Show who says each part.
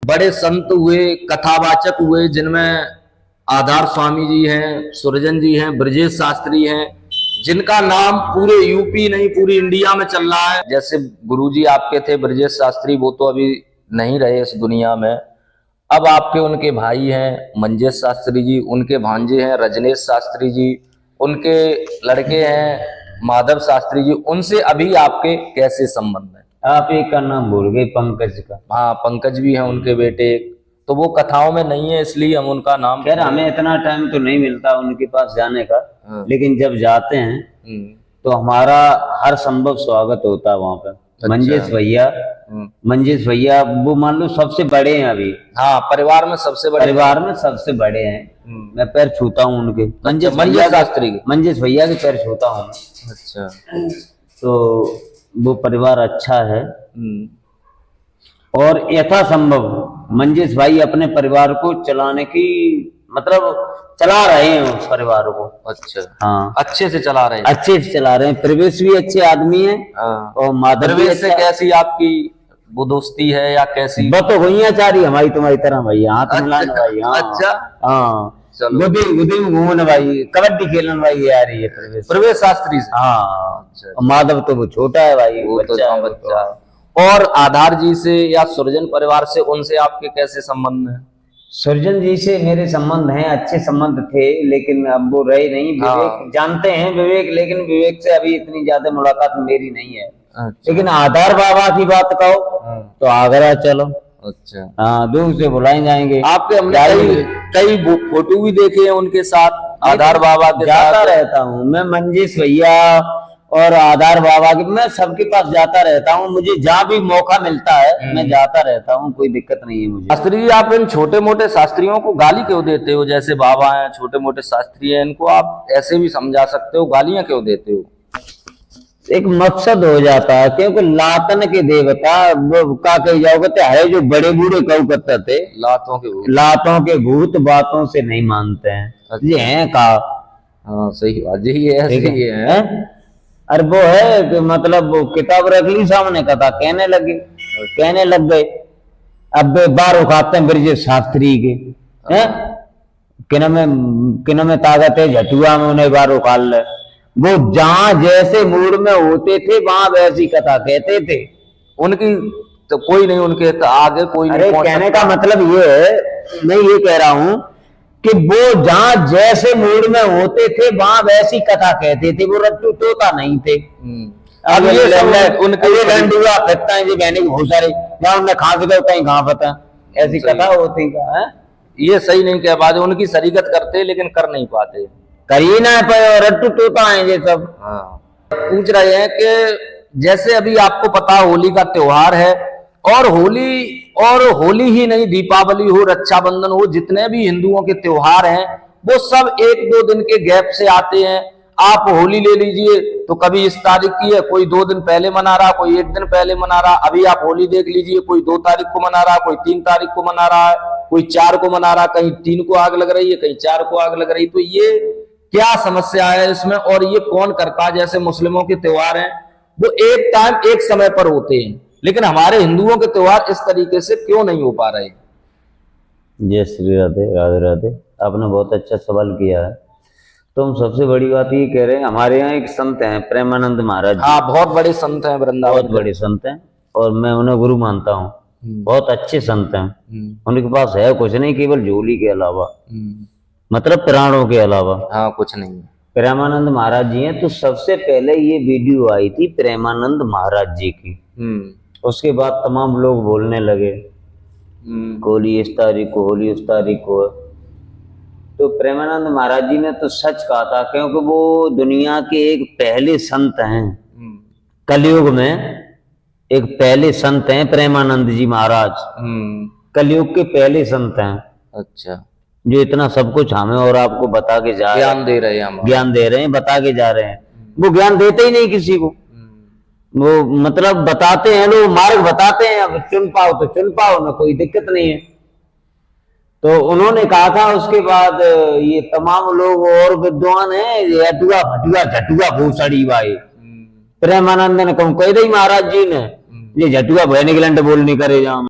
Speaker 1: बड़े संत हुए, कथावाचक हुए, जिनमें आधार स्वामी जी हैं, सुरजन जी हैं, ब्रजेश शास्त्री हैं, जिनका नाम पूरे यूपी नहीं पूरी इंडिया में चल रहा है। जैसे गुरुजी आपके थे ब्रजेश शास्त्री, वो तो अभी नहीं रहे इस दुनिया में। अब आपके उनके भाई हैं मंजेश शास्त्री जी, उनके भांजे हैं रजनेश शास्त्री जी, उनके लड़के हैं माधव शास्त्री जी। उनसे अभी आपके कैसे संबंध है?
Speaker 2: आप एक का नाम भूल गए, पंकज का।
Speaker 1: हाँ, पंकज भी हैं उनके बेटे, तो वो कथाओं में नहीं है इसलिए हम उनका नाम।
Speaker 2: खैर हमें इतना टाइम तो नहीं मिलता उनके पास जाने का, लेकिन जब जाते हैं तो हमारा हर संभव स्वागत होता है वहां पे।
Speaker 1: अच्छा।
Speaker 2: मंजेश भैया वो मान लो सबसे बड़े हैं अभी।
Speaker 1: हाँ, परिवार में सबसे
Speaker 2: बड़े हैं। मैं पैर छूता हूँ उनके,
Speaker 1: मंजेश
Speaker 2: भैया के पैर छूता हूँ।
Speaker 1: अच्छा,
Speaker 2: तो वो परिवार अच्छा है और यथासंभव मंजेश भाई अपने परिवार को चलाने की मतलब चला रहे हैं उस परिवार को।
Speaker 1: अच्छा,
Speaker 2: हाँ,
Speaker 1: अच्छे से चला रहे हैं।
Speaker 2: प्रवेश भी अच्छे आदमी है।
Speaker 1: हाँ।
Speaker 2: और माधव भी
Speaker 1: से कैसी आपकी वो दोस्ती है या कैसी?
Speaker 2: वो तो हुई चारी हमारी तुम्हारी तरह भाई, हाथ मिलाने भाई। हाँ।
Speaker 1: अच्छा,
Speaker 2: हाँ, गुदी में घूमने भाई, कबड्डी खेलने भाई यार ये
Speaker 1: प्रवेश शास्त्री से।
Speaker 2: हाँ। अच्छा। माधव तो वो छोटा है भाई, वो बच्चा है।
Speaker 1: और आधार जी से या सुरजन परिवार से, उनसे आपके कैसे संबंध हैं?
Speaker 2: सुरजन जी से मेरे संबंध हैं, अच्छे संबंध थे, लेकिन अब वो रहे नहीं। विवेक जानते हैं विवेक, लेकिन विवेक से अभी इतनी ज्यादा मुलाकात मेरी नहीं है। अच्छा। लेकिन आधार बाबा की बात कहो तो आगरा चलो।
Speaker 1: अच्छा।
Speaker 2: हाँ, दूर से बुलाए जाएंगे।
Speaker 1: आपके हमने कई फोटो भी देखे हैं उनके साथ, आधार बाबा के साथ।
Speaker 2: जाता रहता हूँ मैं, मंजेश भैया और आधार बाबा के, मैं सबके पास जाता रहता हूँ। मुझे जहाँ भी मौका मिलता है मैं जाता रहता हूँ, कोई दिक्कत नहीं है मुझे।
Speaker 1: शास्त्री जी, आप इन छोटे मोटे शास्त्रियों को गाली क्यों देते हो? जैसे बाबा हैं, छोटे मोटे शास्त्री हैं, इनको आप ऐसे भी समझा सकते हो, गालियां क्यों देते हो?
Speaker 2: एक मकसद हो जाता है, क्योंकि लातन के देवता का कही जाओगे तो है जो बड़े बूढ़े कहो करते थे, लातों के भूत बातों से नहीं मानते हैं। ये है का।
Speaker 1: हाँ, सही बात, यही है।
Speaker 2: अरे वो है कि मतलब वो किताब रख ली सामने, कथा कहने लग गए। अब बार उखाते हैं ब्रजेश शास्त्री के, हैं किन में ताकत है, झटुआ में उन्हें बार उखाड़ ले। वो जहां जैसे मूड में होते थे वहां वैसी कथा कहते थे।
Speaker 1: उनकी तो कोई नहीं, उनके तो आगे कोई नहीं।
Speaker 2: कहने का मतलब ये है, मैं ये कह रहा हूं कि वो जहां जैसे मूड में होते थे वहां वैसी कथा कहते थे। वो रट्टू तोता नहीं थे। अब ये उनके डंडुआ फेंकता है जी, बहने की बहुत सारे जहां उन्हें खांस गए कहीं कहां पता, ऐसी कथा होती है। ये
Speaker 1: सही नहीं कह पाते, उनकी शरीकत करते लेकिन कर नहीं पाते,
Speaker 2: कर ही ना पाए, रट्टू तोता है ये सब।
Speaker 1: पूछ रहे हैं कि जैसे अभी आपको पता होली का त्योहार है, और होली ही नहीं, दीपावली हो, रक्षाबंधन हो, जितने भी हिंदुओं के त्योहार हैं वो सब 1-2 दिन के गैप से आते हैं। आप होली ले लीजिए तो कभी इस तारीख की है, कोई 2 दिन पहले मना रहा, कोई 1 दिन पहले मना रहा। अभी आप होली देख लीजिए, कोई 2 तारीख को मना रहा, कोई 3 तारीख को मना रहा है, कोई 4 को मना रहा, कहीं 3 को आग लग रही है, कहीं 4 को आग लग रही। तो ये क्या समस्या है इसमें, और ये कौन करता है? जैसे मुस्लिमों के त्योहार हैं वो एक टाइम एक समय पर होते हैं, लेकिन हमारे हिंदुओं के त्योहार इस तरीके से क्यों नहीं हो पा रहे?
Speaker 2: जय श्री राधे, राधे राधे। आपने बहुत अच्छा सवाल किया है। तो हम सबसे बड़ी बात ये कह रहे हैं, हमारे यहाँ एक संत हैं प्रेमानंद महाराज।
Speaker 1: हाँ, बहुत बड़े संत हैं वृंदावन,
Speaker 2: बहुत बड़े संत हैं और मैं उन्हें गुरु मानता हूँ। बहुत अच्छे संत हैं। उनके पास है कुछ नहीं, केवल झोली के अलावा, मतलब प्राणों के अलावा।
Speaker 1: हाँ, कुछ नहीं।
Speaker 2: प्रेमानंद महाराज जी हैं। तो सबसे पहले ये वीडियो आई थी प्रेमानंद महाराज जी की। उसके बाद तमाम लोग बोलने लगे होली इस तारीख को, होली उस तारीख को। तो प्रेमानंद महाराज जी ने तो सच कहा था, क्योंकि वो दुनिया के एक पहले संत हैं, कलयुग में एक पहले संत हैं प्रेमानंद जी महाराज। कलयुग के पहले संत हैं।
Speaker 1: अच्छा।
Speaker 2: जो इतना सब कुछ हमें और आपको बता के जा
Speaker 1: ज्ञान दे रहे हैं,
Speaker 2: बता के जा रहे हैं। वो ज्ञान देते ही नहीं किसी को, वो मतलब बताते हैं, लोग मार्ग बताते हैं। अब चुन पाओ तो चुन पाओ ना, कोई दिक्कत नहीं है। तो उन्होंने कहा था। उसके बाद ये तमाम लोग और विद्वान हैं, झटुआ भटुआ झटुआ भूसड़ी भाई प्रेमानंद ने कह दी महाराज जी ने, ये झटुआ भय निकलंड बोल नहीं करे जाओ।